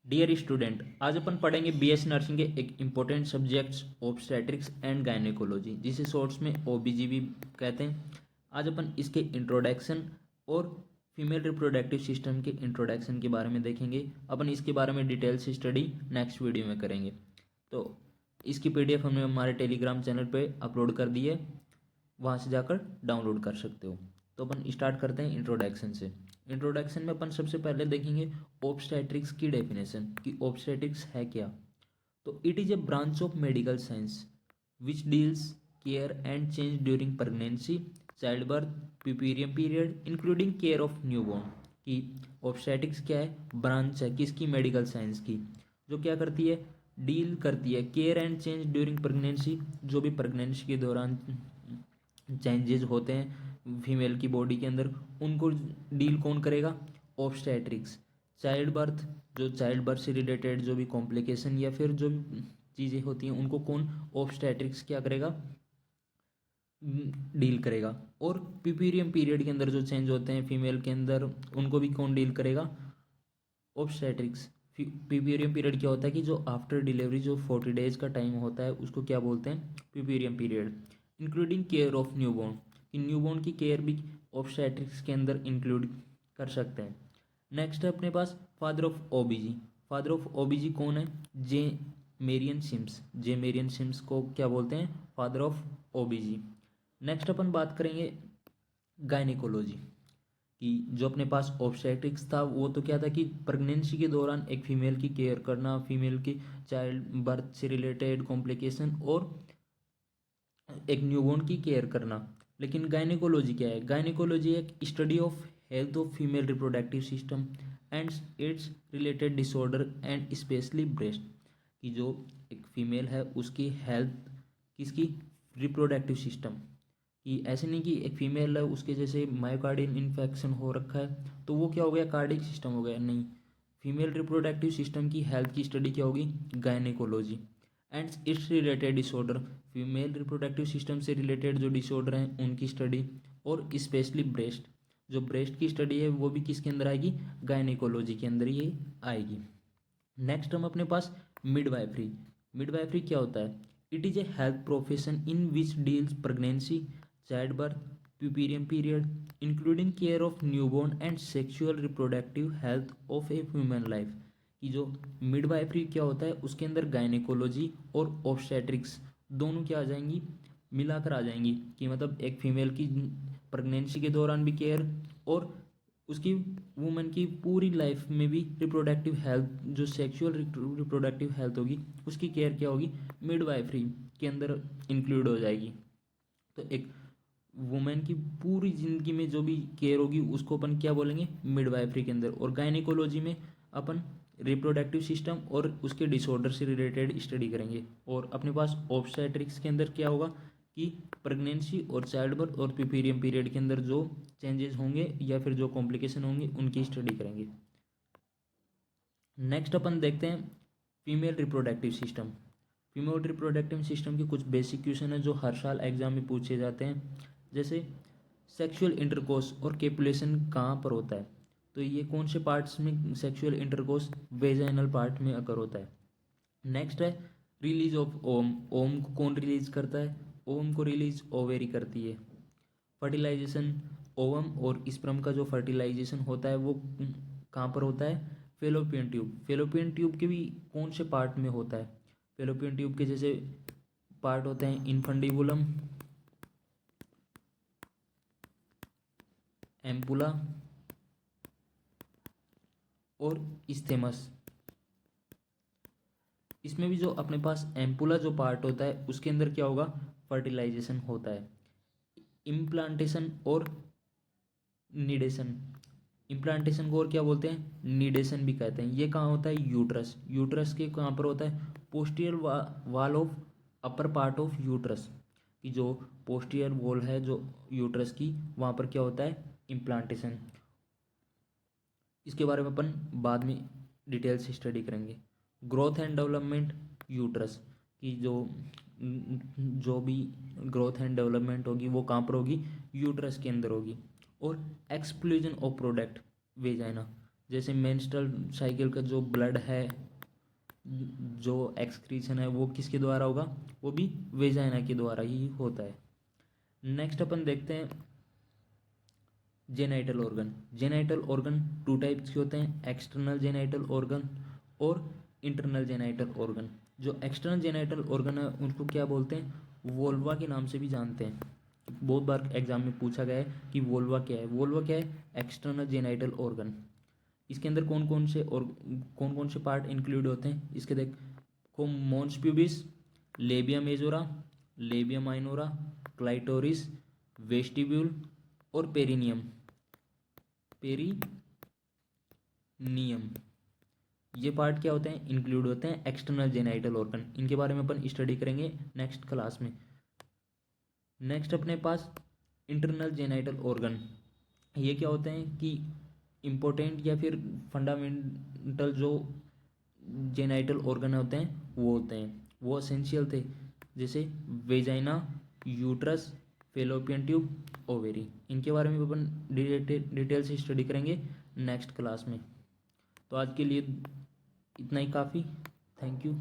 Dear student, आज अपन पढ़ेंगे BS nursing के एक important subjects obstetrics and gynaecology, जिसे शॉर्ट्स में ओबीजीबी कहते हैं। आज अपन इसके इंट्रोडक्शन और फीमेल रिप्रोडक्टिव सिस्टम के इंट्रोडक्शन के बारे में देखेंगे। अपन इसके बारे में डिटेल से स्टडी नेक्स्ट वीडियो में करेंगे। तो इसकी पीडीएफ हमने हमारे टेलीग्राम चैनल पे अपलोड कर दी है, वहाँ से जाकर डाउनलोड कर सकते हो। तो अपन स्टार्ट करते हैं इंट्रोडक्शन से। इंट्रोडक्शन में अपन सबसे पहले देखेंगे ऑब्स्टेट्रिक्स की डेफिनेशन कि ऑब्स्टेट्रिक्स है क्या। तो it is a branch of medical science which deals care and change during pregnancy, child birth, puerperium period including care of newborn. कि ऑब्स्टेट्रिक्स क्या है, ब्रांच है किसकी, मेडिकल साइंस की, जो क्या करती है, डील करती है care and change during pregnancy, जो भी प्रेगनेंसी के दौरान चेंजेस होते हैं फीमेल की बॉडी के अंदर, उनको डील कौन करेगा, ऑब्स्टेट्रिक्स। चाइल्ड बर्थ, जो चाइल्ड बर्थ से रिलेटेड जो भी कॉम्प्लिकेशन या फिर जो चीज़ें होती हैं उनको कौन, ऑब्स्टेट्रिक्स क्या करेगा, डील करेगा। और प्यूपेरियम पीरियड के अंदर जो चेंज होते हैं फीमेल के अंदर, उनको भी कौन डील करेगा, ऑब्स्टेट्रिक्स। प्यूपेरियम पीरियड क्या होता है कि जो आफ्टर डिलीवरी जो 40 डेज का टाइम होता है उसको क्या बोलते हैं, puerperium period. Including care of newborn, कि न्यूबॉर्न की केयर भी ऑब्स्टेट्रिक्स के अंदर इंक्लूड कर सकते हैं। नेक्स्ट है अपने पास father of OBG. Father of OBG कौन है, J Marion Sims. J Marion Sims को क्या बोलते हैं, फादर ऑफ ओबीजी। नेक्स्ट अपन बात करेंगे गायनिकोलॉजी, कि जो अपने पास ऑब्स्टेट्रिक्स था वो तो क्या था कि प्रेगनेंसी के दौरान एक फीमेल की केयर करना, फीमेल की चाइल्ड बर्थ से रिलेटेड कॉम्प्लिकेशन और एक न्यूबॉर्न की केयर करना। लेकिन गायनेकोलॉजी क्या है, गायनेकोलॉजी एक study of health of female reproductive system and it's related disorder and specially breast. कि जो एक फीमेल है उसकी हेल्थ किसकी, रिप्रोडक्टिव सिस्टम की। ऐसे नहीं कि एक फीमेल है उसके जैसे मायोकार्डियल इन्फेक्शन हो रखा है तो वो क्या हो गया, कार्डियक सिस्टम हो गया, नहीं। फीमेल रिप्रोडक्टिव सिस्टम की हेल्थ की स्टडी क्या होगी, gynaecology and it's related disorder. Female reproductive system से रिलेटेड जो डिसऑर्डर हैं उनकी स्टडी, और स्पेशली ब्रेस्ट, जो ब्रेस्ट की स्टडी है वो भी किसके अंदर आएगी, गायनेकोलॉजी के अंदर ये आएगी। नेक्स्ट हम अपने पास मिडवाइफरी। मिडवाइफरी क्या होता है, it is a health profession in which deals pregnancy, child birth, puerperium period including care of newborn and sexual reproductive health of a human life. कि जो मिडवाइफरी क्या होता है उसके अंदर गायनेकोलॉजी और ऑब्स्टेट्रिक्स दोनों क्या आ जाएंगी, मिलाकर आ जाएंगी। कि मतलब एक फीमेल की प्रेगनेंसी के दौरान भी केयर, और उसकी वुमेन की पूरी लाइफ में भी रिप्रोडक्टिव हेल्थ, जो सेक्सुअल रिप्रोडक्टिव हेल्थ होगी उसकी केयर क्या होगी, मिडवाइफरी के अंदर इंक्लूड हो जाएगी। तो एक वुमेन की पूरी ज़िंदगी में जो भी केयर होगी उसको अपन क्या बोलेंगे, मिडवाइफरी के अंदर। और गायनेकोलॉजी में अपन रिप्रोडक्टिव सिस्टम और उसके डिसऑर्डर से रिलेटेड स्टडी करेंगे। और अपने पास ऑब्स्टेट्रिक्स के अंदर क्या होगा कि प्रेगनेंसी और चाइल्ड बर्थ और प्यूपेरियम पीरियड के अंदर जो चेंजेस होंगे या फिर जो कॉम्प्लिकेशन होंगे उनकी स्टडी करेंगे। नेक्स्ट अपन देखते हैं female reproductive system. Female reproductive system के कुछ बेसिक क्वेश्चन है जो हर साल एग्जाम में पूछे जाते हैं। जैसे सेक्सुअल इंटरकोर्स और केपुलेशन कहाँ पर होता है, तो ये कौन से पार्ट्स में सेक्सुअल इंटरकोर्स, वेजाइनल पार्ट में अकर होता है। नेक्स्ट है रिलीज ऑफ ओम। ओम को कौन रिलीज करता है, ओम को रिलीज ओवेरी करती है। फर्टिलाइजेशन, ओवम और स्पर्म का जो फर्टिलाइजेशन होता है वो कहाँ पर होता है, फेलोपियन ट्यूब। फेलोपियन ट्यूब के भी कौन से पार्ट में होता है, फेलोपियन ट्यूब के जैसे पार्ट होते हैं इनफंडिबुलम, एम्पुला और इस्थेमस। इसमें भी जो अपने पास एम्पुला जो पार्ट होता है उसके अंदर क्या होगा, फर्टिलाइजेशन होता है। इम्प्लांटेशन और निडेशन, इम्प्लांटेशन को और क्या बोलते हैं, निडेशन भी कहते हैं। ये कहाँ होता है, यूट्रस। यूट्रस के कहाँ पर होता है, posterior wall of upper part of uterus. कि जो पोस्टीरियर वॉल है जो यूट्रस की, वहाँ पर क्या होता है, इम्प्लांटेशन। इसके बारे में अपन बाद में डिटेल से स्टडी करेंगे। ग्रोथ एंड डेवलपमेंट यूट्रस, की जो जो भी ग्रोथ एंड डेवलपमेंट होगी वो कहाँ पर होगी, यूट्रस के अंदर होगी। और एक्सप्लोजन ऑफ प्रोडक्ट, वेजाइना। जैसे मेंस्ट्रुअल साइकिल का जो ब्लड है, जो एक्सक्रीशन है, वो किसके द्वारा होगा, वो भी वेजाइना के द्वारा ही होता है। नेक्स्ट अपन देखते हैं genital organ. Genital organ two types के होते हैं, एक्सटर्नल जेनाइटल ऑर्गन और इंटरनल जेनाइटल ऑर्गन। जो एक्सटर्नल जेनाइटल ऑर्गन है उनको क्या बोलते हैं, वोल्वा के नाम से भी जानते हैं। बहुत बार एग्जाम में पूछा गया है कि वोल्वा क्या है। वोल्वा क्या है, एक्सटर्नल जेनाइटल ऑर्गन। इसके अंदर कौन कौन से पार्ट इंक्लूड होते हैं, इसके देखो, mons pubis, labia majora, labia minora, clitoris, vestibule और पेरिनियम। पेरिनियम, ये पार्ट क्या होते हैं, इंक्लूड होते हैं एक्सटर्नल जेनाइटल ऑर्गन। इनके बारे में अपन स्टडी करेंगे नेक्स्ट क्लास में। नेक्स्ट अपने पास इंटरनल जेनाइटल ऑर्गन। ये क्या होते हैं कि इम्पोर्टेंट या फिर फंडामेंटल जो जेनाइटल ऑर्गन होते हैं वो होते हैं, वो असेंशियल थे, जैसे vagina, uterus, fallopian tube, ovary. इनके बारे में अपन डिटेल से स्टडी करेंगे नेक्स्ट क्लास में। तो आज के लिए इतना ही काफ़ी। Thank you.